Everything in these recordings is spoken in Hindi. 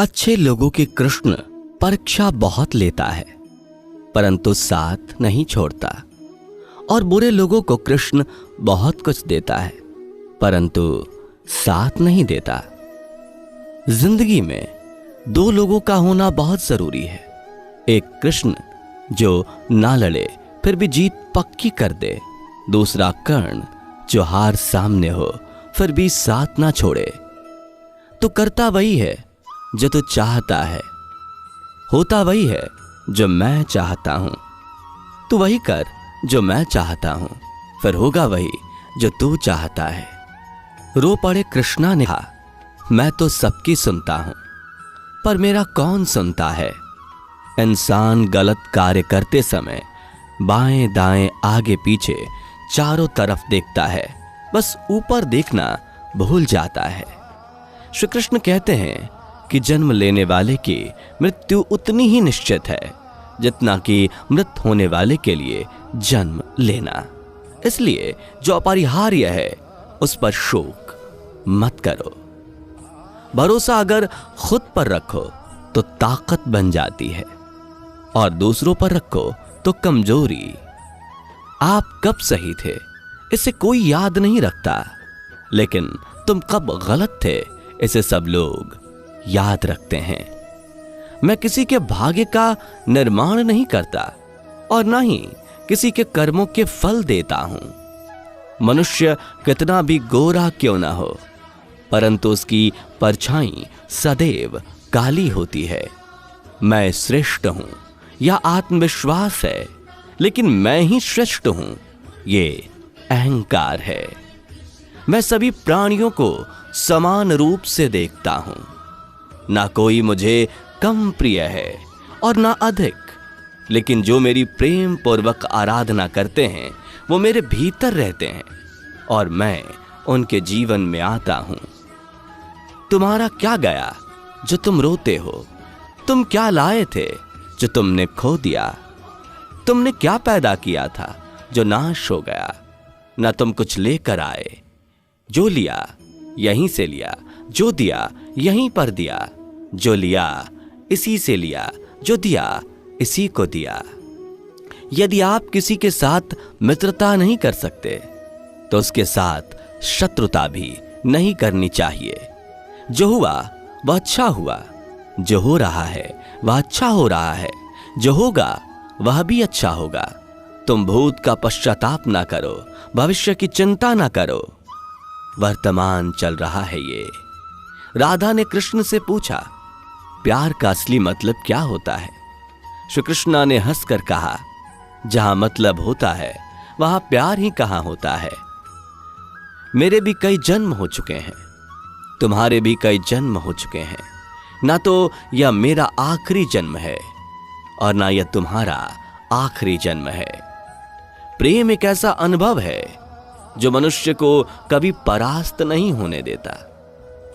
अच्छे लोगों की कृष्ण परीक्षा बहुत लेता है, परंतु साथ नहीं छोड़ता। और बुरे लोगों को कृष्ण बहुत कुछ देता है, परंतु साथ नहीं देता। जिंदगी में दो लोगों का होना बहुत जरूरी है। एक कृष्ण जो ना लड़े फिर भी जीत पक्की कर दे, दूसरा कर्ण जो हार सामने हो फिर भी साथ ना छोड़े। तो करता वही है जो तू चाहता है, होता वही है जो मैं चाहता हूं। तू वही कर जो मैं चाहता हूं, फिर होगा वही जो तू चाहता है। रो पड़े कृष्णा ने कहा, मैं तो सबकी सुनता हूं, पर मेरा कौन सुनता है। इंसान गलत कार्य करते समय बाएं दाएं आगे पीछे चारों तरफ देखता है, बस ऊपर देखना भूल जाता है। श्री कृष्ण कहते हैं कि जन्म लेने वाले की मृत्यु उतनी ही निश्चित है जितना कि मृत होने वाले के लिए जन्म लेना। इसलिए जो अपरिहार्य है उस पर शोक मत करो। भरोसा अगर खुद पर रखो तो ताकत बन जाती है, और दूसरों पर रखो तो कमजोरी। आप कब सही थे इसे कोई याद नहीं रखता, लेकिन तुम कब गलत थे इसे सब लोग याद रखते हैं। मैं किसी के भाग्य का निर्माण नहीं करता और ना ही किसी के कर्मों के फल देता हूं। मनुष्य कितना भी गोरा क्यों ना हो, परंतु उसकी परछाई सदैव काली होती है। मैं श्रेष्ठ हूं यह आत्मविश्वास है, लेकिन मैं ही श्रेष्ठ हूं ये अहंकार है। मैं सभी प्राणियों को समान रूप से देखता हूं, ना कोई मुझे कम प्रिय है और ना अधिक, लेकिन जो मेरी प्रेम पूर्वक आराधना करते हैं वो मेरे भीतर रहते हैं और मैं उनके जीवन में आता हूं। तुम्हारा क्या गया जो तुम रोते हो? तुम क्या लाए थे जो तुमने खो दिया? तुमने क्या पैदा किया था जो नाश हो गया? ना तुम कुछ लेकर आए, जो लिया यहीं से लिया, जो दिया यहीं पर दिया, जो लिया इसी से लिया, जो दिया इसी को दिया। यदि आप किसी के साथ मित्रता नहीं कर सकते तो उसके साथ शत्रुता भी नहीं करनी चाहिए। जो हुआ वह अच्छा हुआ, जो हो रहा है वह अच्छा हो रहा है, जो होगा वह भी अच्छा होगा। तुम भूत का पश्चाताप ना करो, भविष्य की चिंता ना करो, वर्तमान चल रहा है ये। राधा ने कृष्ण से पूछा, प्यार का असली मतलब क्या होता है? श्री कृष्ण ने हंसकर कहा, जहां मतलब होता है वहां प्यार ही कहां होता है। मेरे भी कई जन्म हो चुके हैं, तुम्हारे भी कई जन्म हो चुके हैं। ना तो यह मेरा आखिरी जन्म है और ना यह तुम्हारा आखिरी जन्म है। प्रेम एक ऐसा अनुभव है जो मनुष्य को कभी परास्त नहीं होने देता,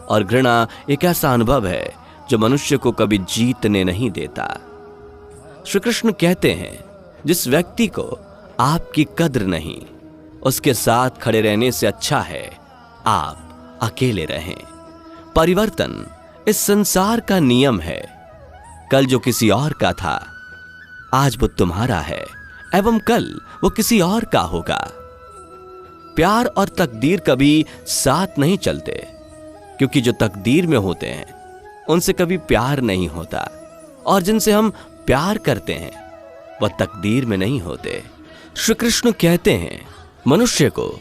और घृणा एक ऐसा अनुभव है जो मनुष्य को कभी जीतने नहीं देता। श्री कृष्ण कहते हैं, जिस व्यक्ति को आपकी कद्र नहीं, उसके साथ खड़े रहने से अच्छा है आप अकेले रहें। परिवर्तन इस संसार का नियम है। कल जो किसी और का था आज वो तुम्हारा है, एवं कल वो किसी और का होगा। प्यार और तकदीर कभी साथ नहीं चलते, क्योंकि जो तकदीर में होते हैं उनसे कभी प्यार नहीं होता, और जिनसे हम प्यार करते हैं वह तकदीर में नहीं होते। श्री कृष्ण कहते हैं, मनुष्य को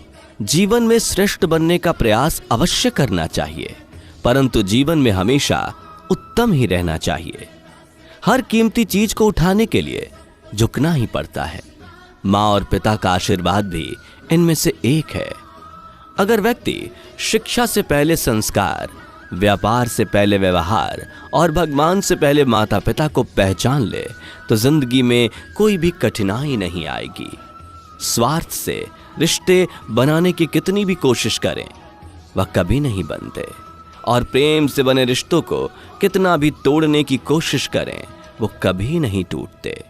जीवन में श्रेष्ठ बनने का प्रयास अवश्य करना चाहिए, परंतु जीवन में हमेशा उत्तम ही रहना चाहिए। हर कीमती चीज को उठाने के लिए झुकना ही पड़ता है। माँ और पिता का आशीर्वाद भी इनमें से एक है। अगर व्यक्ति शिक्षा से पहले संस्कार, व्यापार से पहले व्यवहार और भगवान से पहले माता पिता को पहचान ले तो जिंदगी में कोई भी कठिनाई नहीं आएगी। स्वार्थ से रिश्ते बनाने की कितनी भी कोशिश करें वह कभी नहीं बनते, और प्रेम से बने रिश्तों को कितना भी तोड़ने की कोशिश करें वो कभी नहीं टूटते।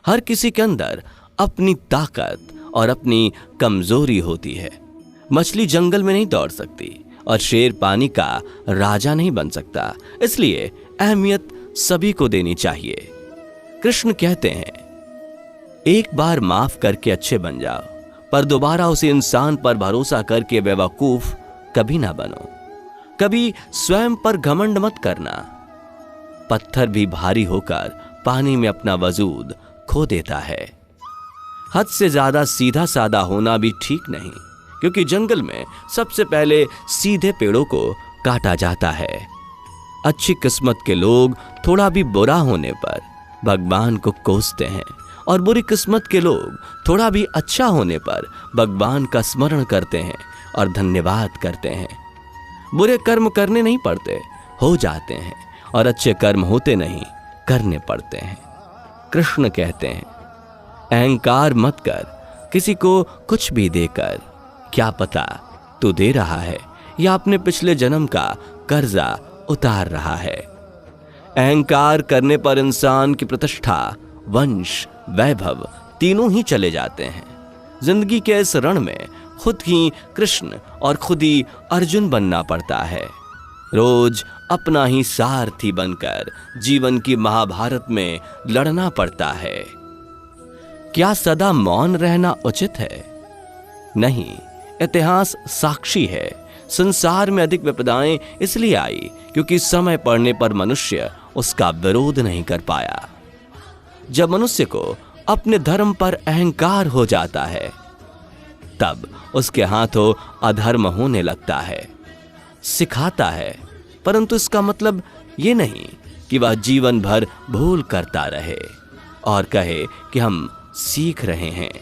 हर किसी के अंदर अपनी ताकत और अपनी कमजोरी होती है। मछली जंगल में नहीं दौड़ सकती और शेर पानी का राजा नहीं बन सकता, इसलिए अहमियत सभी को देनी चाहिए। कृष्ण कहते हैं, एक बार माफ करके अच्छे बन जाओ, पर दोबारा उस इंसान पर भरोसा करके बेवकूफ कभी ना बनो। कभी स्वयं पर घमंड मत करना। पत्थर भी भारी होकर पानी में अपना वजूद खो देता है। हद से ज्यादा सीधा साधा होना भी ठीक नहीं, क्योंकि जंगल में सबसे पहले सीधे पेड़ों को काटा जाता है। अच्छी किस्मत के लोग थोड़ा भी बुरा होने पर भगवान को कोसते हैं, और बुरी किस्मत के लोग थोड़ा भी अच्छा होने पर भगवान का स्मरण करते हैं और धन्यवाद करते हैं। बुरे कर्म करने नहीं पड़ते, हो जाते हैं, और अच्छे कर्म होते नहीं, करने पड़ते हैं। कृष्ण कहते हैं, अहंकार मत कर, किसी को कुछ भी देकर। क्या पता तू दे रहा है या अपने पिछले जन्म का कर्जा उतार रहा है। अहंकार करने पर इंसान की प्रतिष्ठा, वंश, वैभव तीनों ही चले जाते हैं। जिंदगी के इस रण में खुद ही कृष्ण और खुद ही अर्जुन बनना पड़ता है। रोज अपना ही सारथी बनकर जीवन की महाभारत में लड़ना पड़ता है। क्या सदा मौन रहना उचित है? नहीं, इतिहास साक्षी है। संसार में अधिक विपदाएं इसलिए आई क्योंकि समय पड़ने पर मनुष्य उसका विरोध नहीं कर पाया। जब मनुष्य को अपने धर्म पर अहंकार हो जाता है, तब उसके हाथों अधर्म होने लगता है। सिखाता है, परंतु इसका मतलब ये नहीं कि वह जीवन भर भूल करता रहे और कहे कि हम सीख रहे हैं।